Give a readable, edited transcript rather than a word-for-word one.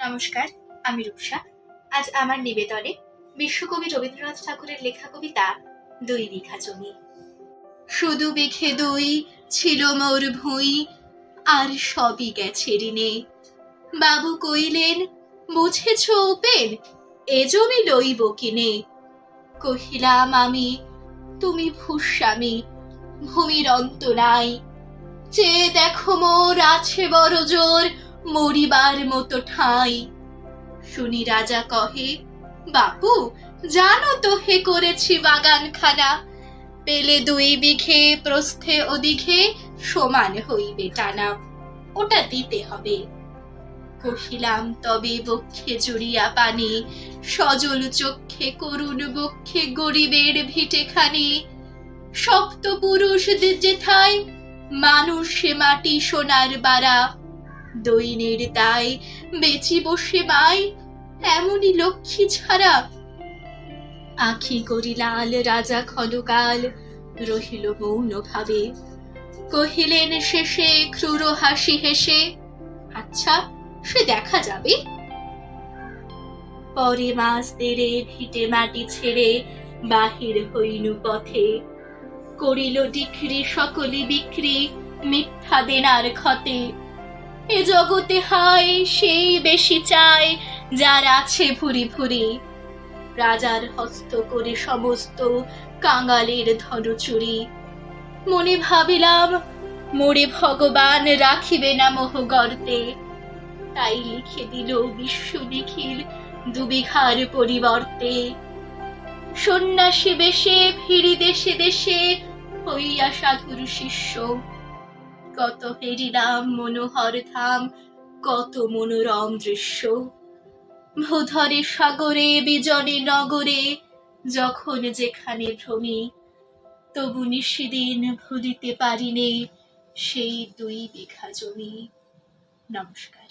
নমস্কার, আমি রূপসা। আজ আমার নিবেদনে বিশ্বকবি রবীন্দ্রনাথ ঠাকুরের লেখা কবিতা ২ বিঘা জমি। শুধু বিঘে ২ ছিল মোর ভুঁই, আর সবই গেছে ঋণে। বাবু কইলেন, বুঝেছ উপেন, এ জমি লইব কিনে। কহিলাম আমি, তুমি ভূস্বামী, ভূমির অন্ত নাই। চেয়ে দেখো মোর আছে বড় জোর, মরিবার মতো ঠাঁই। শুনি রাজা কহে, বাপু জানো তো হে করেছি বাগানখানা, পেলে ২ বিঘে প্রস্থে ওদিঘে সমান হইবে টানা, ওটা দিতে হবে। কহিলাম তবে বক্ষে জুড়িয়া পানি, সজল চক্ষে করুণ বক্ষে গরিবের ভিটেখানি। সপ্ত পুরুষ যেথায় মানুষ সে মাটি সোনার বাড়া, দৈনের দায় বেচি বসে মাই এমনই লক্ষ্মী ছাড়া। আখি করি লাল রাজা ক্ষণকাল রহিল মৌন ভাবে। কহিলেন শেষে ক্রূর হাসি হেসে, আচ্ছা সে দেখা যাবে। পরে মাস দেড়ে ভিটে মাটি ছেড়ে বাহির হইনু পথে। করিল ডিক্রি সকলি বিক্রি মিথ্যা দেনার ক্ষতে। এ জগতে হায় সেই বেশি চায় যার আছে ভুরি ভুরি। রাজার হস্ত করে সমস্ত কাঙালের ধন চুরি। মনে ভাবিলাম মোরে ভগবান রাখিবে না মোহ গর্তে, তাই লিখে দিল বিশ্ব নিখিল ২ বিঘার পরিবর্তে। সন্ন্যাসী বেশে ফিরি দেশে দেশে হইয়া সাধুর শিষ্য। কত হেরিলাম মনোহর ধাম, কত মনোরম দৃশ্য। ভূধরে সাগরে বিজনে নগরে যখন যেখানে ভ্রমি, তবু নিশিদিন ভুলিতে পারিনে সেই ২ বিঘা জমি। নমস্কার।